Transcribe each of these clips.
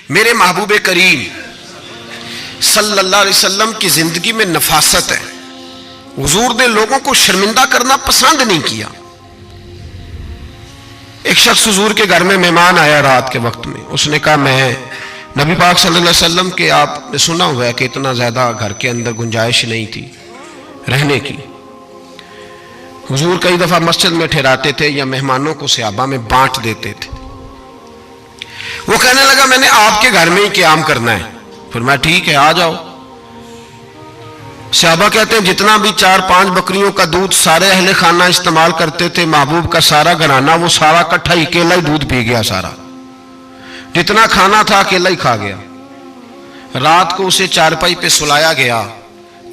میرے محبوب کریم صلی اللہ علیہ وسلم کی زندگی میں نفاست ہے. حضور نے لوگوں کو شرمندہ کرنا پسند نہیں کیا. ایک شخص حضور کے گھر میں مہمان آیا رات کے وقت میں. اس نے کہا میں نبی پاک صلی اللہ علیہ وسلم کے آپ نے سنا ہوا ہے کہ اتنا زیادہ گھر کے اندر گنجائش نہیں تھی رہنے کی. حضور کئی دفعہ مسجد میں ٹھہراتے تھے یا مہمانوں کو صحابہ میں بانٹ دیتے تھے. وہ کہنے لگا میں نے آپ کے گھر میں ہی قیام کرنا ہے. فرمایا ٹھیک ہے آ جاؤ. صحابہ کہتے ہیں جتنا بھی 4-5 بکریوں کا دودھ سارے اہل خانہ استعمال کرتے تھے، محبوب کا سارا گھرانہ وہ سارا اکٹھا ہی اکیلا ہی دودھ پی گیا. سارا جتنا کھانا تھا اکیلا ہی کھا گیا. رات کو اسے چارپائی پہ سلایا گیا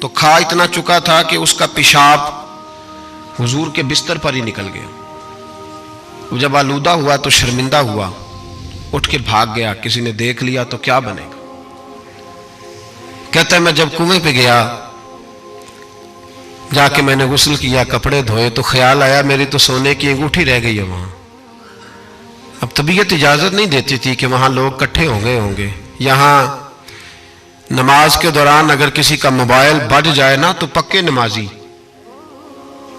تو کھا اتنا چکا تھا کہ اس کا پیشاب حضور کے بستر پر ہی نکل گیا. وہ جب آلودہ ہوا تو شرمندہ ہوا، اٹھ کے بھاگ گیا. کسی نے دیکھ لیا تو کیا بنے گا. کہتا ہے میں جب کنویں پہ گیا، جا کے میں نے غسل کیا، کپڑے دھوئے تو خیال آیا میری تو سونے کی انگوٹھی رہ گئی ہے وہاں. اب طبیعت اجازت نہیں دیتی تھی کہ وہاں لوگ کٹھے ہو گئے ہوں گے. یہاں نماز کے دوران اگر کسی کا موبائل بج جائے نا تو پکے نمازی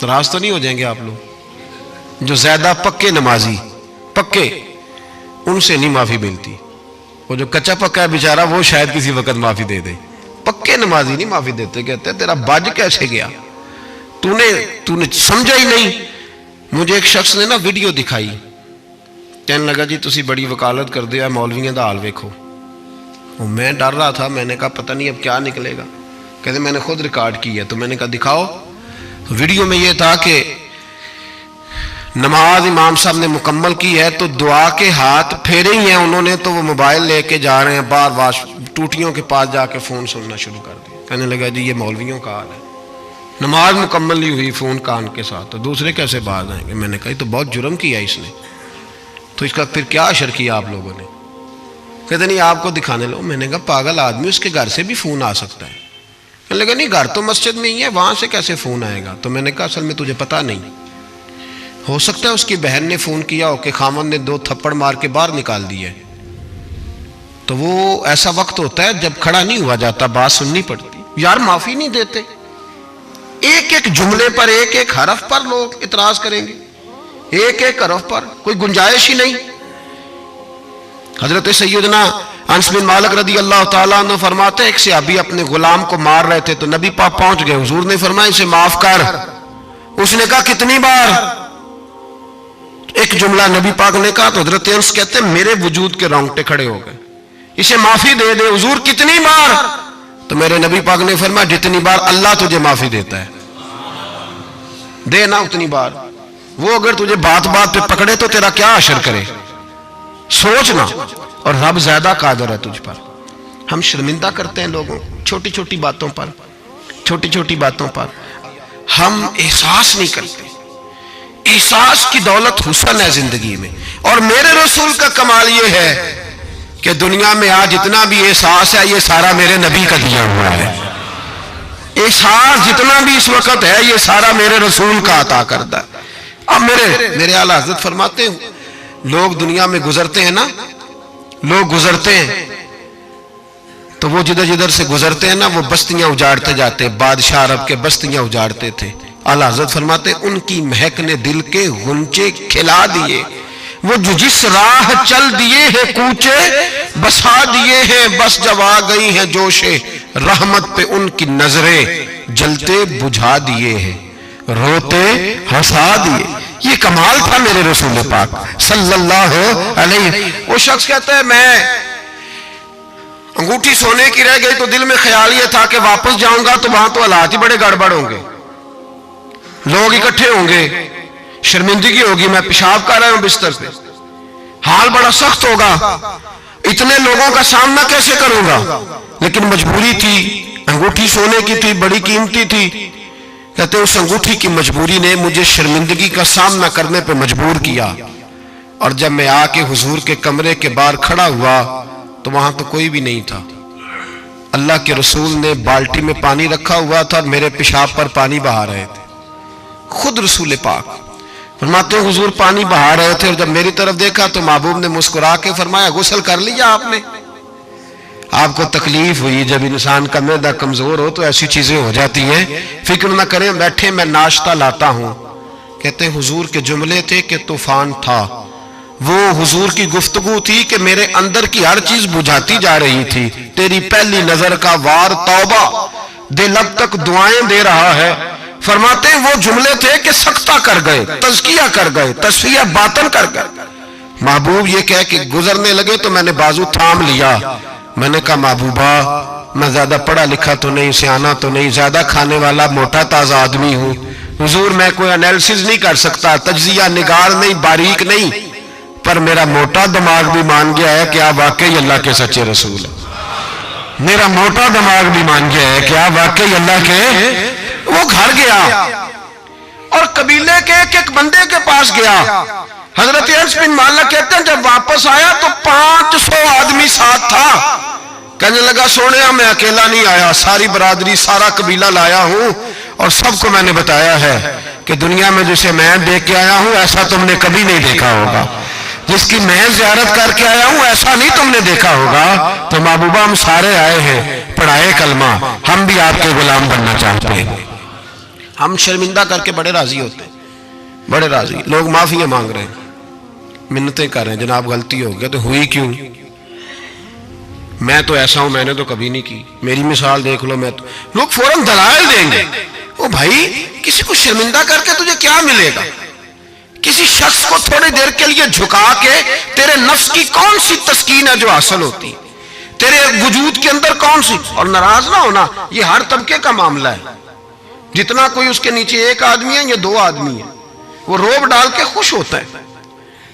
ناراض تو نہیں ہو جائیں گے آپ لوگ؟ جو زیادہ پکے نمازی پکے ان سے نہیں معافی ملتی. وہ جو کچا پکا ہے بیچارہ وہ شاید کسی وقت معافی دے دے. پکے نمازی نہیں معافی دیتے. کہتے تیرا بج کیسے گیا، تو نے سمجھا ہی نہیں. مجھے ایک شخص نے نا ویڈیو دکھائی، کہنے لگا جی تسی بڑی وکالت کر دیا مولویاں دا حال ویکھو. میں ڈر رہا تھا، میں نے کہا پتہ نہیں اب کیا نکلے گا. کہتے میں نے خود ریکارڈ کی ہے. تو میں نے کہا دکھاؤ. ویڈیو میں یہ تھا کہ نماز امام صاحب نے مکمل کی ہے تو دعا کے ہاتھ پھیرے ہی ہیں انہوں نے، تو وہ موبائل لے کے جا رہے ہیں بار بار ٹوٹیوں کے پاس جا کے فون سننا شروع کر دیا. کہنے لگا جی یہ مولویوں کا حال ہے، نماز مکمل نہیں ہوئی فون کان کے ساتھ، تو دوسرے کیسے باز آئیں گے. میں نے کہا یہ تو بہت جرم کیا اس نے، تو اس کا پھر کیا اشر کیا آپ لوگوں نے. کہتے نہیں آپ کو دکھانے لو. میں نے کہا پاگل آدمی، اس کے گھر سے بھی فون آ سکتا ہے. کہنے لگا نہیں گھر تو مسجد میں ہی ہے، وہاں سے کیسے فون آئے گا. تو میں نے کہا اصل میں تجھے پتہ نہیں، ہو سکتا ہے اس کی بہن نے فون کیا ہو کہ خامن نے 2 تھپڑ مار کے باہر نکال دی ہے. تو وہ ایسا وقت ہوتا ہے جب کھڑا نہیں ہوا جاتا، بات سننی پڑتی. یار معافی نہیں دیتے، ایک ایک جملے پر ایک ایک حرف پر لوگ اعتراض کریں گے، ایک ایک حرف پر کوئی گنجائش ہی نہیں. حضرت سیدنا انس بن مالک رضی اللہ تعالیٰ عنہ فرماتے ہیں ایک صحابی اپنے غلام کو مار رہے تھے تو نبی پاک پہنچ گئے. حضور نے فرمایا اسے معاف کر. اس نے کہا کتنی بار؟ ایک جملہ نبی پاک نے کہا تو حضرت انس کہتے ہیں میرے وجود کے رونگٹے کھڑے ہو گئے. اسے معافی دے دے. حضور کتنی بار؟ تو میرے نبی پاک نے فرمایا جتنی بار اللہ تجھے معافی دیتا ہے دے نا اتنی بار. وہ اگر تجھے بات بات پہ پکڑے تو تیرا کیا اثر کرے، سوچنا. اور رب زیادہ قادر ہے تجھ پر. ہم شرمندہ کرتے ہیں لوگوں چھوٹی چھوٹی باتوں پر، چھوٹی چھوٹی باتوں پر ہم احساس نہیں کرتے. احساس کی دولت حسن ہے زندگی میں. اور میرے رسول کا کمال یہ ہے کہ دنیا میں آج جتنا بھی احساس ہے یہ سارا میرے نبی کا دیا ہوا ہے. احساس جتنا بھی اس وقت ہے یہ سارا میرے رسول کا عطا کردہ ہے. اب میرے اعلیٰ حضرت فرماتے ہیں لوگ دنیا میں گزرتے ہیں نا، لوگ گزرتے ہیں تو وہ جدھر جدھر سے گزرتے ہیں نا وہ بستیاں اجاڑتے جاتے. بادشاہ عرب کے بستیاں اجاڑتے تھے. اعلیٰ حضرت فرماتے ان کی مہک نے دل کے غنچے کھلا دیے. وہ جو جس راہ چل دیے ہیں کوچے بسا دیے ہیں، بس جب آ گئی ہیں جوش رحمت پہ ان کی نظریں جلتے بجھا دیے ہیں، روتے ہنسا دیے. یہ کمال تھا میرے رسول پاک صلی اللہ علیہ. وہ شخص کہتا ہے میں انگوٹھی سونے کی رہ گئی تو دل میں خیال یہ تھا کہ واپس جاؤں گا تو وہاں تو حالات ہی بڑے گڑبڑ ہوں گے، لوگ اکٹھے ہوں گے، شرمندگی ہوگی، میں پیشاب کر رہا ہوں بستر پہ، حال بڑا سخت ہوگا، اتنے لوگوں کا سامنا کیسے کروں گا. لیکن مجبوری تھی، انگوٹھی سونے کی تھی، بڑی قیمتی تھی. کہتے ہیں اس انگوٹھی کی مجبوری نے مجھے شرمندگی کا سامنا کرنے پہ مجبور کیا. اور جب میں آ کے حضور کے کمرے کے باہر کھڑا ہوا تو وہاں تو کوئی بھی نہیں تھا. اللہ کے رسول نے بالٹی میں پانی رکھا ہوا تھا اور میرے پیشاب پر پانی بہا رہے تھے. خود رسول پاک فرماتے ہیں حضور پانی بہا رہے تھے اور جب میری طرف دیکھا تو محبوب نے مسکرا کے فرمایا غسل کر لیا آپ نے؟ آپ کو تکلیف ہوئی جب انسان کا معدہ کمزور ہو تو ایسی چیزیں ہو جاتی ہیں، فکر نہ کریں، بیٹھے میں ناشتہ لاتا ہوں۔ کہتے ہیں حضور کے جملے تھے کہ طوفان تھا، وہ حضور کی گفتگو تھی کہ میرے اندر کی ہر چیز بجھاتی جا رہی تھی۔ تیری پہلی نظر کا وار توبہ، دل اب تک دعائیں دے رہا ہے۔ فرماتے ہیں وہ جملے تھے کہ سکتہ کر گئے، تزکیہ کر گئے، تصفیہ باطن کر گئے۔ محبوب یہ کہہ کہ گزرنے لگے تو میں نے بازو تھام لیا، میں نے کہا محبوبہ میں زیادہ پڑھا لکھا تو نہیں، سیانا تو نہیں، زیادہ کھانے والا موٹا تازہ آدمی ہوں، حضور میں کوئی انالیسز نہیں کر سکتا، تجزیہ نگار نہیں، باریک نہیں، پر میرا موٹا دماغ بھی مان گیا ہے کہ آپ واقعی اللہ کے سچے رسول ہیں۔ میرا موٹا دماغ بھی مان گیا ہے کہ آپ واقعی اللہ کے۔ وہ گھر گیا اور قبیلے کے ایک بندے کے پاس گیا۔ حضرت انس بن مالک کہتے ہیں جب واپس آیا تو 500 آدمی ساتھ تھا۔ کہنے لگا سونیا میں اکیلا نہیں آیا، ساری برادری سارا قبیلہ لایا ہوں اور سب کو میں نے بتایا ہے کہ دنیا میں جسے میں دیکھ کے آیا ہوں ایسا تم نے کبھی نہیں دیکھا ہوگا، جس کی میں زیارت کر کے آیا ہوں ایسا نہیں تم نے دیکھا ہوگا۔ تو محبوبہ ہم سارے آئے ہیں، پڑھائے کلمہ، ہم بھی آپ کے غلام بننا چاہتے ہیں۔ ہم شرمندہ کر کے بڑے راضی ہوتے ہیں، بڑے راضی، لوگ معافیاں مانگ رہے ہیں، منتیں کر رہے ہیں، جناب غلطی ہو گیا تو ہوئی کیوں؟ میں تو ایسا ہوں، میں نے تو کبھی نہیں کی، میری مثال دیکھ لو، میں تو، لوگ فوراً دلائل دیں گے۔ او بھائی کسی کو شرمندہ کر کے تجھے کیا ملے گا؟ کسی شخص کو تھوڑی دیر کے لیے جھکا کے تیرے نفس کی کون سی تسکین ہے جو حاصل ہوتی، تیرے وجود کے اندر کون سی؟ اور ناراض نہ ہونا، یہ ہر طبقے کا معاملہ ہے، جتنا کوئی اس کے نیچے ایک آدمی ہے یا 2 آدمی ہے، وہ روب ڈال کے خوش ہوتا ہے،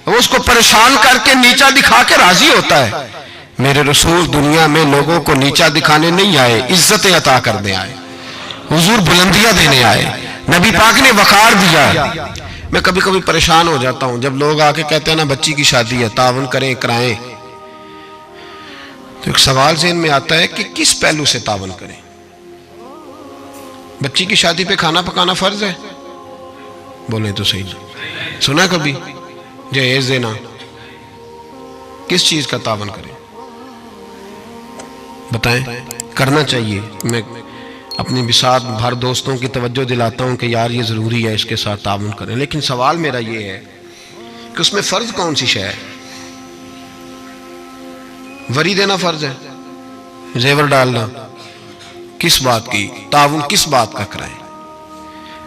وہ اس کو پریشان کر کے نیچا دکھا کے راضی ہوتا ہے۔ میرے رسول دنیا میں لوگوں کو نیچا دکھانے نہیں آئے، عزت عطا کرنے آئے، حضور بلندیاں دینے آئے، نبی پاک نے وقار دیا۔ میں کبھی کبھی پریشان ہو جاتا ہوں جب لوگ آ کے کہتے ہیں نا بچی کی شادی ہے، تعاون کریں کرائیں، تو ایک سوال ذہن میں آتا ہے کہ کس پہلو سے تعاون کریں؟ بچی کی شادی پہ کھانا پکانا فرض ہے؟ بولیں تو صحیح، سنا کبھی جہیز دینا؟ کس چیز کا تعاون کریں بتائیں؟ کرنا چاہیے۔ میں اپنی بساط بھر دوستوں کی توجہ دلاتا ہوں کہ یار یہ ضروری ہے، اس کے ساتھ تعاون کریں، لیکن سوال میرا یہ ہے کہ اس میں فرض کون سی شے ہے؟ وری دینا فرض ہے، زیور ڈالنا کس بات کی؟ تعاون کس بات کا کرائیں؟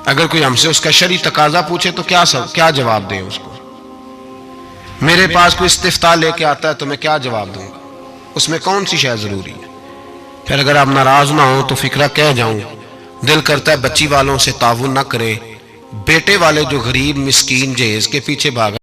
اگر کوئی ہم سے اس کا شرعی تقاضا پوچھے تو کیا جواب دیں اس کو؟ میرے پاس کوئی استفتاء لے کے آتا ہے تو میں کیا جواب دوں گا؟ اس میں کون سی شے ضروری ہے؟ پھر اگر آپ ناراض نہ ہوں تو فکرہ کہہ جاؤں، دل کرتا ہے بچی والوں سے تعاون نہ کرے، بیٹے والے جو غریب مسکین جہیز کے پیچھے بھاگا